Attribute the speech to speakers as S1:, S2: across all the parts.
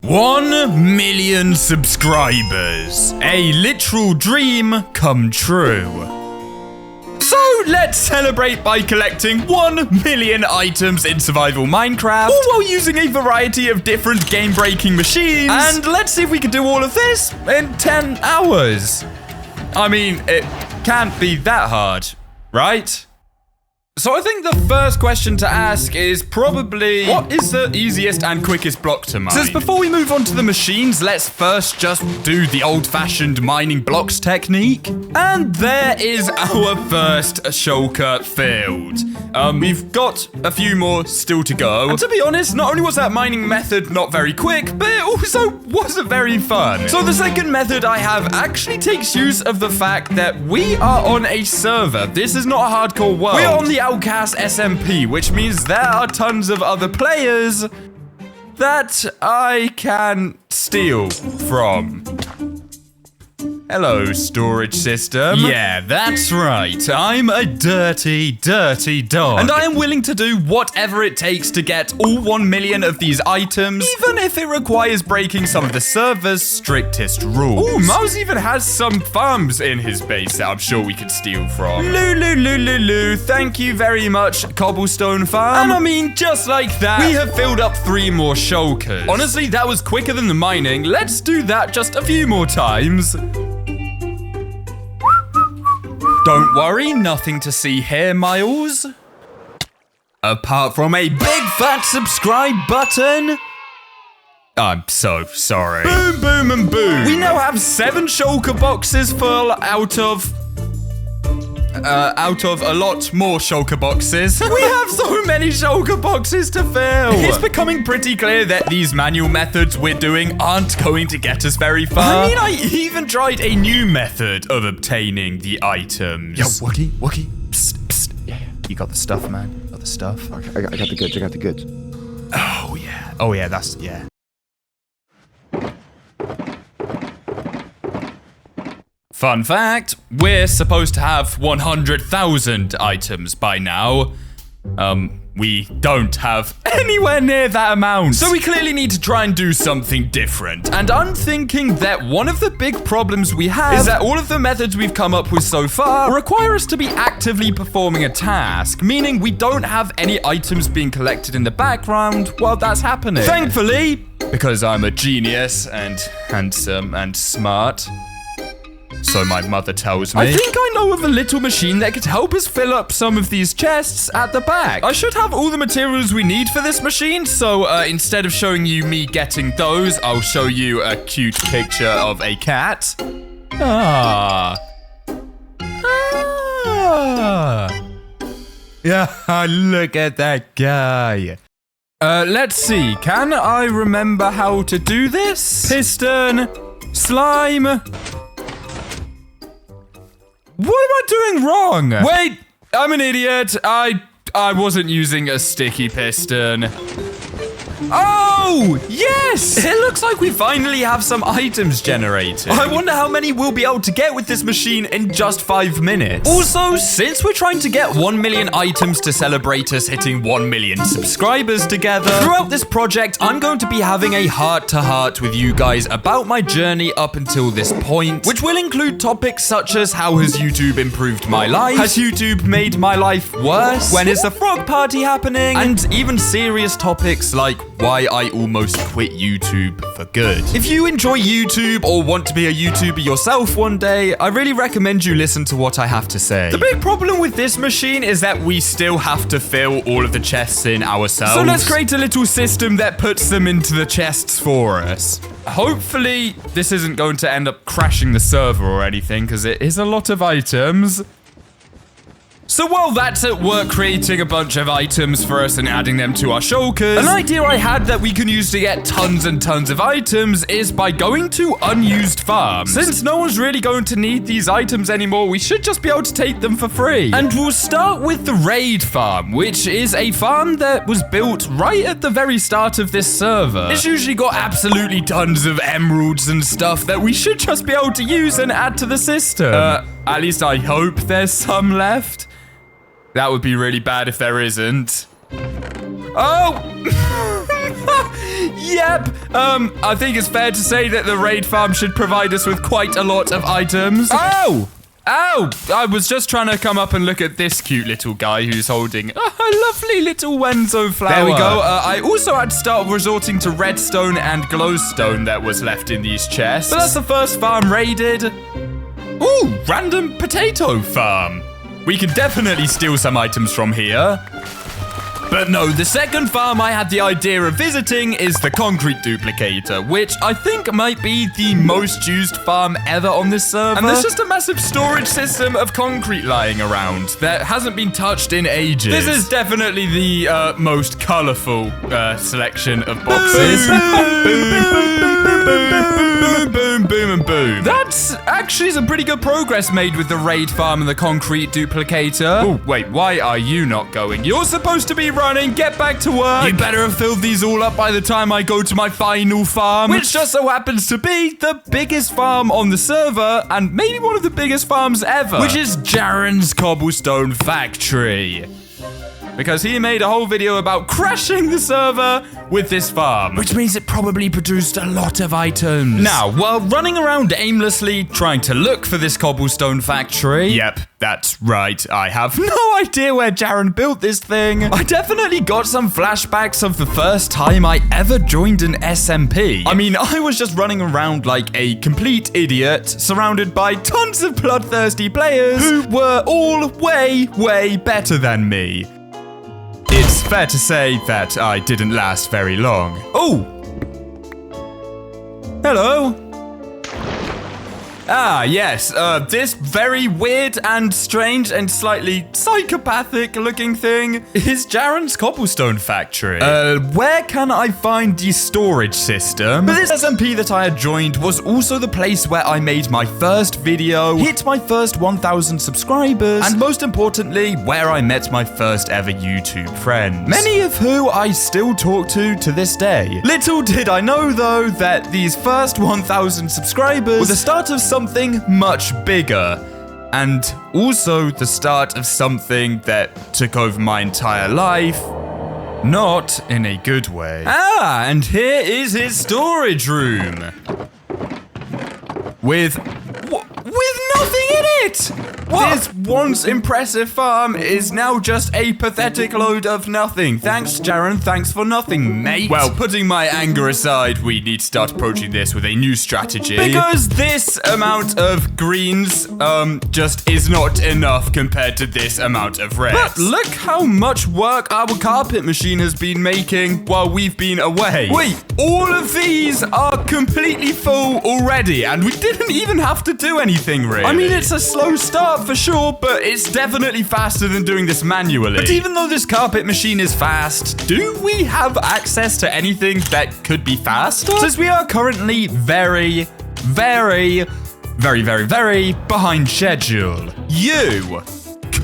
S1: 1 million subscribers. A literal dream come true. So let's celebrate by collecting 1 million items in survival Minecraft, all while using a variety of different game-breaking machines. And let's see if we can do all of this in 10 hours. I mean, it can't be that hard, right? So I think the first question to ask is probably, what is the easiest and quickest block to mine? Since before we move on to the machines, let's first just do the old-fashioned mining blocks technique. And there is our first shulker filled. We've got a few more still to go. And to be honest, not only was that mining method not very quick, but it also wasn't very fun. So the second method I have actually takes use of the fact that we are on a server. This is not a hardcore world. We are on the Hardcore SMP, which means there are tons of other players that I can steal from. Hello, storage system. Yeah, that's right. I'm a dirty, dirty dog. And I am willing to do whatever it takes to get all 1 million of these items, even if it requires breaking some of the server's strictest rules. Ooh, Mouse even has some farms in his base that I'm sure we could steal from. Lulu, thank you very much, Cobblestone Farm. And I mean, just like that, we have filled up 3 more shulkers. Honestly, that was quicker than the mining. Let's do that just a few more times. Don't worry, nothing to see here, Miles. Apart from a big fat subscribe button. I'm so sorry. Boom, boom, and boom. We now have 7 shulker boxes full out of a lot more shulker boxes. We have so many shulker boxes to fill. It's becoming pretty clear that these manual methods we're doing aren't going to get us very far. I mean, I even tried a new method of obtaining the items. Yo, Wookie, psst. Yeah, you got the stuff, man. You got the stuff.
S2: Okay, I got the goods.
S1: Oh, yeah, yeah. Fun fact, we're supposed to have 100,000 items by now. We don't have anywhere near that amount. So we clearly need to try and do something different. And I'm thinking that one of the big problems we have is that all of the methods we've come up with so far require us to be actively performing a task, meaning we don't have any items being collected in the background while that's happening. Thankfully, because I'm a genius and handsome and smart, so my mother tells me, I think I know of a little machine that could help us fill up some of these chests at the back. I should have all the materials we need for this machine, so instead of showing you me getting those, I'll show you a cute picture of a cat. Yeah, look at that guy. Let's see, can I remember how to do this? Piston, slime. What am I doing wrong? Wait, I'm an idiot. I wasn't using a sticky piston. Oh, yes! It looks like we finally have some items generated. I wonder how many we'll be able to get with this machine in just 5 minutes. Also, since we're trying to get 1 million items to celebrate us hitting 1 million subscribers together, throughout this project, I'm going to be having a heart-to-heart with you guys about my journey up until this point, which will include topics such as how has YouTube improved my life? Has YouTube made my life worse? When is the frog party happening? And even serious topics like why I almost quit YouTube for good. If you enjoy YouTube or want to be a YouTuber yourself one day, I really recommend you listen to what I have to say. The big problem with this machine is that we still have to fill all of the chests in ourselves. So let's create a little system that puts them into the chests for us. Hopefully, this isn't going to end up crashing the server or anything, because it is a lot of items. So while that's at work creating a bunch of items for us and adding them to our shulkers, an idea I had that we can use to get tons and tons of items is by going to unused farms. Since no one's really going to need these items anymore, we should just be able to take them for free. And we'll start with the Raid Farm, which is a farm that was built right at the very start of this server. It's usually got absolutely tons of emeralds and stuff that we should just be able to use and add to the system. At least I hope there's some left. That would be really bad if there isn't. Oh! Yep. I think it's fair to say that the raid farm should provide us with quite a lot of items. Oh! Ow! I was just trying to come up and look at this cute little guy who's holding a lovely little Wenzo flower. There we go. I also had to start resorting to redstone and glowstone that was left in these chests. But that's the first farm raided. Ooh, random potato farm. We could definitely steal some items from here. But no, the second farm I had the idea of visiting is the concrete duplicator, which I think might be the most used farm ever on this server. And there's just a massive storage system of concrete lying around that hasn't been touched in ages. This is definitely the most colorful selection of boxes. Boom, boom, and boom. That's actually some pretty good progress made with the raid farm and the concrete duplicator. Oh, wait, why are you not going? You're supposed to be running. Get back to work. You better have filled these all up by the time I go to my final farm, which just so happens to be the biggest farm on the server and maybe one of the biggest farms ever, which is Jaren's Cobblestone Factory. Because he made a whole video about crashing the server with this farm, which means it probably produced a lot of items. Now, while running around aimlessly trying to look for this cobblestone factory... Yep, that's right. I have no idea where Jaren built this thing. I definitely got some flashbacks of the first time I ever joined an SMP. I mean, I was just running around like a complete idiot, surrounded by tons of bloodthirsty players who were all way, way better than me. It's fair to say that I didn't last very long. Oh! Hello. Ah, yes, this very weird and strange and slightly psychopathic looking thing is Jaren's Cobblestone Factory. Where can I find the storage system? But this SMP that I had joined was also the place where I made my first video, hit my first 1,000 subscribers, and most importantly, where I met my first ever YouTube friends. Many of who I still talk to this day. Little did I know, though, that these first 1,000 subscribers were the start of something much bigger, and also the start of something that took over my entire life, not in a good way. Ah, and here is his storage room. With nothing in it! What? This once impressive farm is now just a pathetic load of nothing. Thanks, Jaren. Thanks for nothing, mate. Well, putting my anger aside, we need to start approaching this with a new strategy. Because this amount of greens, just is not enough compared to this amount of reds. But look how much work our carpet machine has been making while we've been away. Wait, all of these are completely full already, and we didn't even have to do anything, really. I mean, it's a slow start for sure, but it's definitely faster than doing this manually. But even though this carpet machine is fast, do we have access to anything that could be faster? Since we are currently very behind schedule.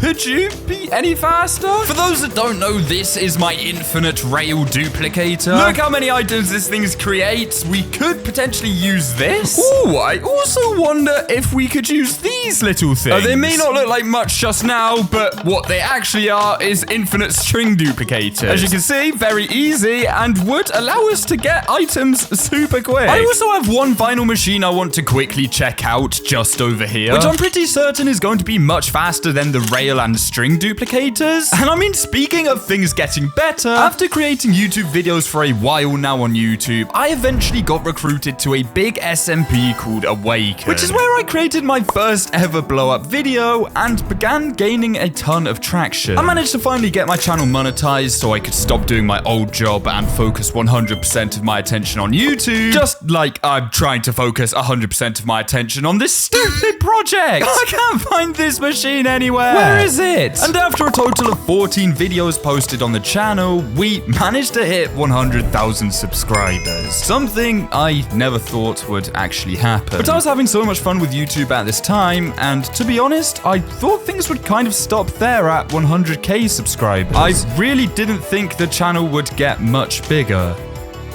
S1: Could you be any faster? For those that don't know, this is my infinite rail duplicator. Look how many items this thing creates. We could potentially use this. Ooh, I also wonder if we could use these little things. They may not look like much just now, but what they actually are is infinite string duplicators. As you can see, very easy and would allow us to get items super quick. I also have one final machine I want to quickly check out just over here, which I'm pretty certain is going to be much faster than the rail and string duplicators. And I mean, speaking of things getting better, after creating YouTube videos for a while now on YouTube, I eventually got recruited to a big SMP called Awaken, which is where I created my first ever blow up video and began gaining a ton of traction. I managed to finally get my channel monetized so I could stop doing my old job and focus 100% of my attention on YouTube, just like I'm trying to focus 100% of my attention on this stupid project. I can't find this machine anywhere. Where is it? And after a total of 14 videos posted on the channel, we managed to hit 100,000 subscribers. Something I never thought would actually happen. But I was having so much fun with YouTube at this time, and to be honest, I thought things would kind of stop there at 100k subscribers. I really didn't think the channel would get much bigger.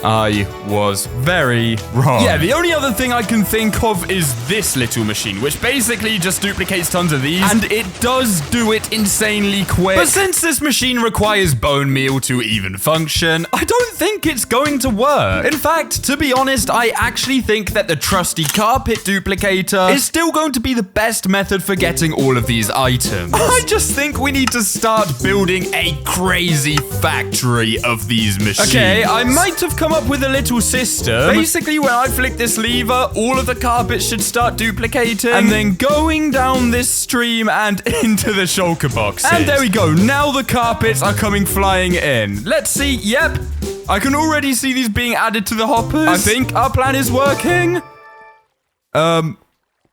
S1: I was very wrong. Yeah, the only other thing I can think of is this little machine, which basically just duplicates tons of these, and it does do it insanely quick. But since this machine requires bone meal to even function, I don't think it's going to work. In fact, to be honest, I actually think that the trusty carpet duplicator is still going to be the best method for getting all of these items. I just think we need to start building a crazy factory of these machines. Okay, I might have come up with a little system. Basically, when I flick this lever, all of the carpets should start duplicating and then going down this stream and into the shulker boxes. And there we go. Now the carpets are coming flying in. Let's see. Yep. I can already see these being added to the hoppers. I think our plan is working.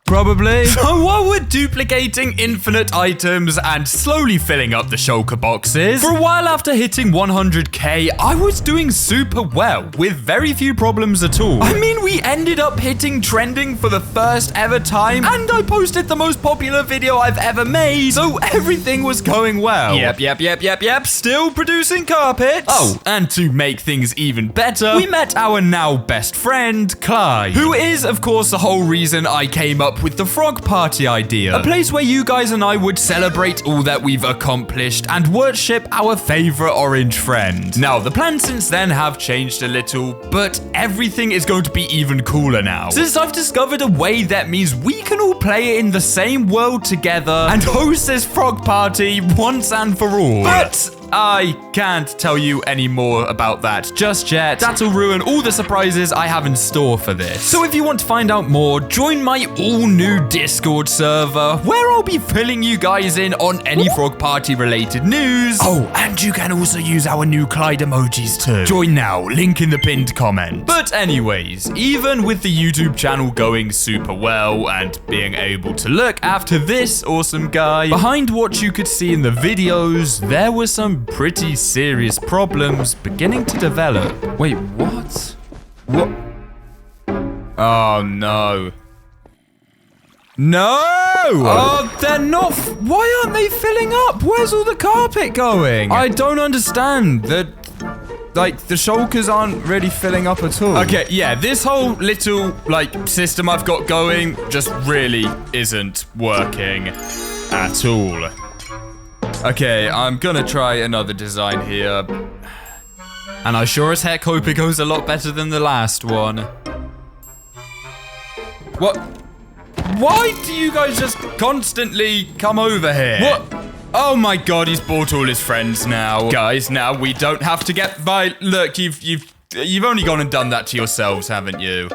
S1: Probably. So while we're duplicating infinite items and slowly filling up the shulker boxes, for a while after hitting 100k, I was doing super well with very few problems at all. I mean, we ended up hitting trending for the first ever time, and I posted the most popular video I've ever made, so everything was going well. Yep. Still producing carpets. Oh, and to make things even better, we met our now best friend, Clyde, who is, of course, the whole reason I came up with the frog party idea. A place where you guys and I would celebrate all that we've accomplished and worship our favorite orange friend. Now, the plans since then have changed a little, but everything is going to be even cooler now, since I've discovered a way that means we can all play in the same world together and host this frog party once and for all. But I can't tell you any more about that just yet. That'll ruin all the surprises I have in store for this. So if you want to find out more, join my all-new Discord server, where I'll be filling you guys in on any frog party related news. Oh, and you can also use our new Clyde emojis too. Join now, link in the pinned comment. But anyways, even with the YouTube channel going super well and being able to look after this awesome guy, behind what you could see in the videos, there were some pretty serious problems beginning to develop. Wait, what? What? Oh, no. No! Oh, they're not... Why aren't they filling up? Where's all the carpet going? I don't understand. The shulkers aren't really filling up at all. Okay, yeah, this whole little, system I've got going just really isn't working at all. Okay, I'm gonna try another design here. And I sure as heck hope it goes a lot better than the last one. What? Why do you guys just constantly come over here? What? Oh my god, he's bought all his friends now. Guys, now we don't have to get by. Look, you've only gone and done that to yourselves, haven't you?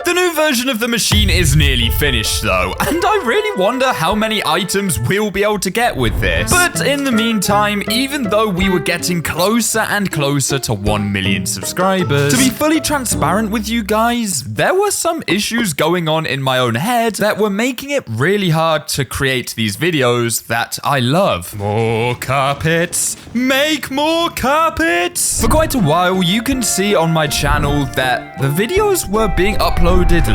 S1: The new version of the machine is nearly finished though, and I really wonder how many items we'll be able to get with this. But in the meantime, even though we were getting closer and closer to 1 million subscribers, to be fully transparent with you guys, there were some issues going on in my own head that were making it really hard to create these videos that I love. More carpets, make more carpets! For quite a while, you can see on my channel that the videos were being uploaded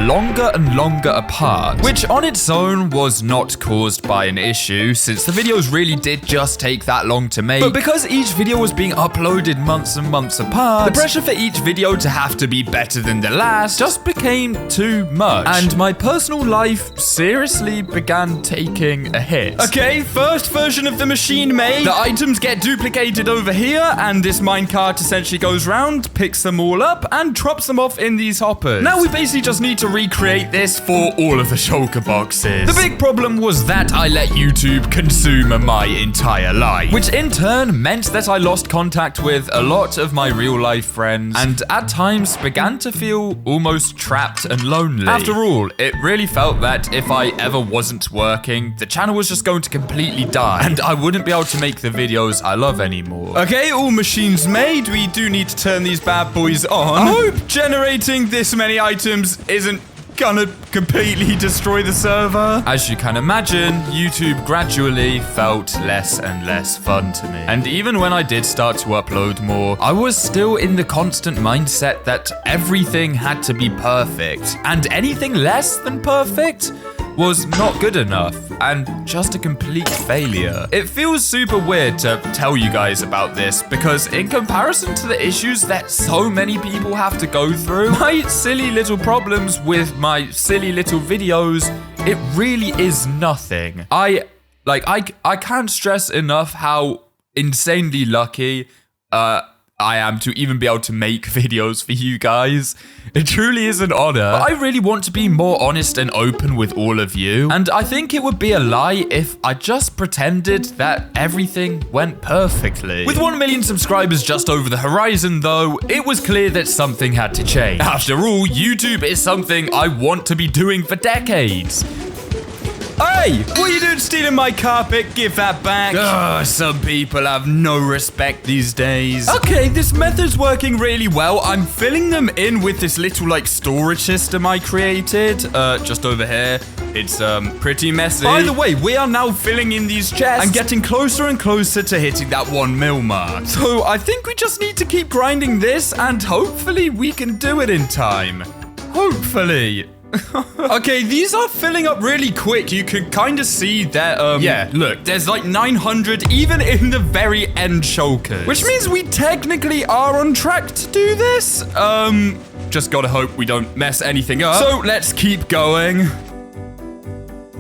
S1: longer and longer apart, which on its own was not caused by an issue, since the videos really did just take that long to make. But because each video was being uploaded months and months apart, the pressure for each video to have to be better than the last just became too much, and my personal life seriously began taking a hit. Okay, first version of the machine made. The items get duplicated over here, and this minecart essentially goes round, picks them all up, and drops them off in these hoppers. Now we basically just need to recreate this for all of the shulker boxes. The big problem was that I let YouTube consume my entire life, which in turn meant that I lost contact with a lot of my real life friends and at times began to feel almost trapped and lonely. After all, it really felt that if I ever wasn't working, the channel was just going to completely die and I wouldn't be able to make the videos I love anymore. Okay, all machines made. We do need to turn these bad boys on. I hope generating this many items isn't gonna completely destroy the server. As you can imagine, YouTube gradually felt less and less fun to me. And even when I did start to upload more, I was still in the constant mindset that everything had to be perfect. And anything less than perfect was not good enough and just a complete failure. It feels super weird to tell you guys about this because in comparison to the issues that so many people have to go through, my silly little problems with my silly little videos, it really is nothing. I can't stress enough how insanely lucky I am to even be able to make videos for you guys. It truly is an honor. But I really want to be more honest and open with all of you. And I think it would be a lie if I just pretended that everything went perfectly. With 1 million subscribers just over the horizon though, it was clear that something had to change. After all, YouTube is something I want to be doing for decades. Hey, what are you doing stealing my carpet? Give that back. Ugh, some people have no respect these days. Okay, this method's working really well. I'm filling them in with this little, storage system I created. Just over here. It's, pretty messy. By the way, we are now filling in these chests and getting closer and closer to hitting that 1 mil mark. So I think we just need to keep grinding this and hopefully we can do it in time. Hopefully. Okay, these are filling up really quick. You can kind of see that, yeah, look, there's 900 even in the very end shulkers. Which means we technically are on track to do this. Just gotta hope we don't mess anything up. So let's keep going.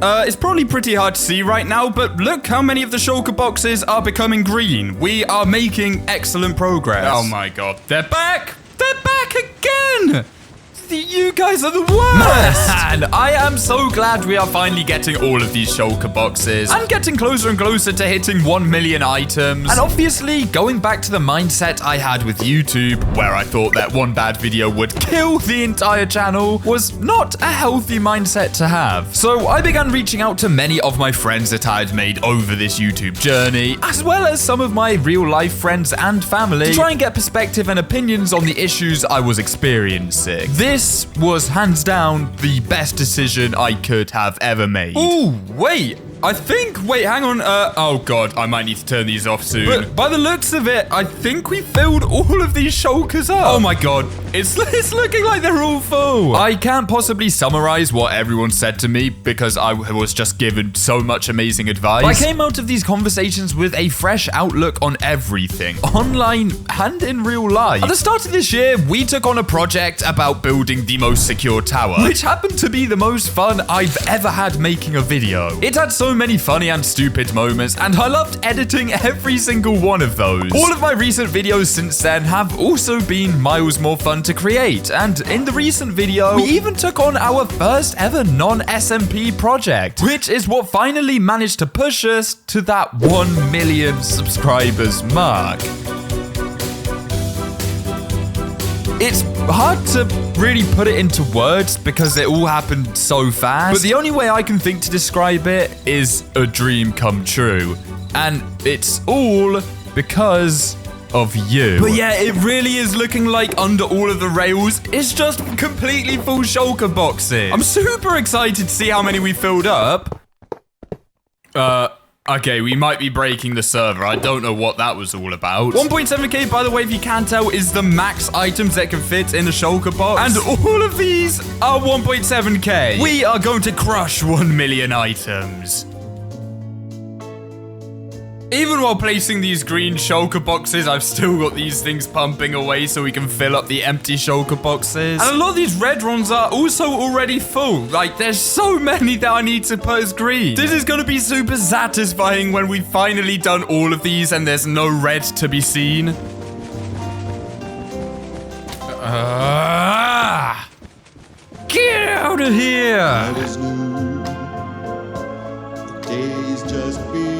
S1: It's probably pretty hard to see right now, but look how many of the shulker boxes are becoming green. We are making excellent progress. Oh my god, they're back! They're back again! You guys are the worst! Man, I am so glad we are finally getting all of these shulker boxes and getting closer and closer to hitting 1 million items. And obviously, going back to the mindset I had with YouTube, where I thought that one bad video would kill the entire channel, was not a healthy mindset to have. So I began reaching out to many of my friends that I had made over this YouTube journey, as well as some of my real-life friends and family, to try and get perspective and opinions on the issues I was experiencing. This was hands down the best decision I could have ever made. Ooh, wait, hang on. Oh god, I might need to turn these off soon. But by the looks of it, I think we filled all of these shulkers up. Oh my god, it's looking like they're all full. I can't possibly summarize what everyone said to me because I was just given so much amazing advice. But I came out of these conversations with a fresh outlook on everything, online and in real life. At the start of this year, we took on a project about building the most secure tower, which happened to be the most fun I've ever had making a video. It had so many funny and stupid moments, and I loved editing every single one of those. All of my recent videos since then have also been miles more fun to create, and in the recent video, we even took on our first ever non-SMP project, which is what finally managed to push us to that 1 million subscribers mark. It's hard to really put it into words because it all happened so fast, but the only way I can think to describe it is a dream come true. And it's all because of you. But yeah, it really is looking like under all of the rails, it's just completely full shulker boxes. I'm super excited to see how many we filled up. Okay, we might be breaking the server. I don't know what that was all about. 1.7k, by the way, if you can't tell, is the max items that can fit in a shulker box. And all of these are 1.7k. We are going to crush 1 million items. Even while placing these green shulker boxes, I've still got these things pumping away so we can fill up the empty shulker boxes. And a lot of these red ones are also already full. There's so many that I need to put as green. This is going to be super satisfying when we've finally done all of these and there's no red to be seen. Get out of here!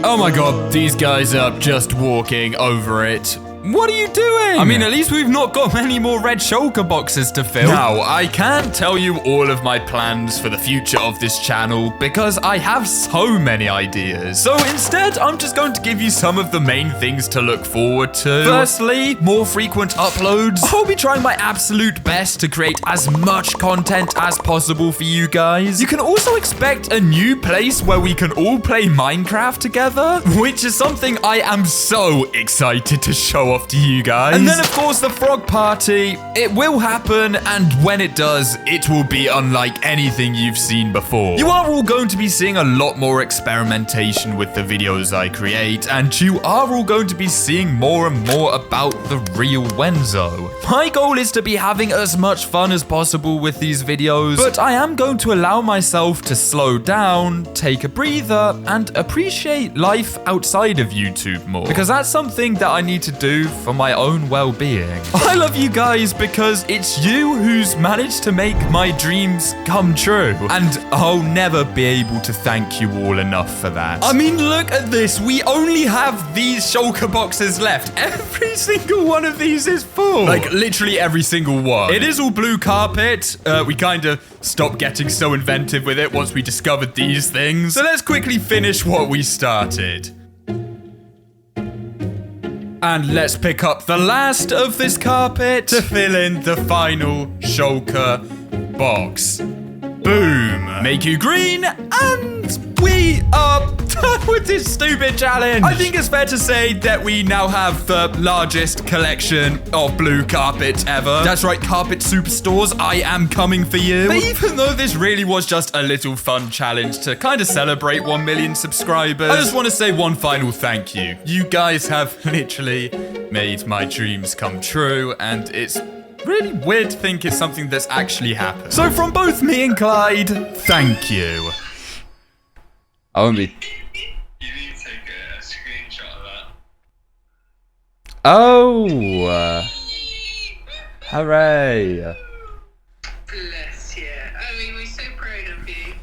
S1: Oh my god, these guys are just walking over it. What are you doing? I mean, at least we've not got many more red shulker boxes to fill. Now, I can't tell you all of my plans for the future of this channel because I have so many ideas. So instead, I'm just going to give you some of the main things to look forward to. Firstly, more frequent uploads. I'll be trying my absolute best to create as much content as possible for you guys. You can also expect a new place where we can all play Minecraft together, which is something I am so excited to show off to you guys. And then, of course, the frog party. It will happen, and when it does, it will be unlike anything you've seen before. You are all going to be seeing a lot more experimentation with the videos I create, and you are all going to be seeing more and more about the real Wenzo. My goal is to be having as much fun as possible with these videos, but I am going to allow myself to slow down, take a breather, and appreciate life outside of YouTube more, because that's something that I need to do for my own well-being. I love you guys because it's you who's managed to make my dreams come true, and I'll never be able to thank you all enough for that. I mean, look at this. We only have these shulker boxes left. Every single one of these is full. Like, literally every single one. It is all blue carpet. We kind of stopped getting so inventive with it once we discovered these things. So let's quickly finish what we started. And let's pick up the last of this carpet to fill in the final shulker box. Boom. Make you green, and we are done with this stupid challenge. I think it's fair to say that we now have the largest collection of blue carpet ever. That's right, carpet superstores, I am coming for you. But even though this really was just a little fun challenge to kind of celebrate 1 million subscribers, I just want to say one final thank you. You guys have literally made my dreams come true, and it's really weird to think it's something that's actually happened. So from both me and Clyde, thank you.
S2: I won't be.
S3: You need to take a screenshot of that.
S2: Oh! Hooray!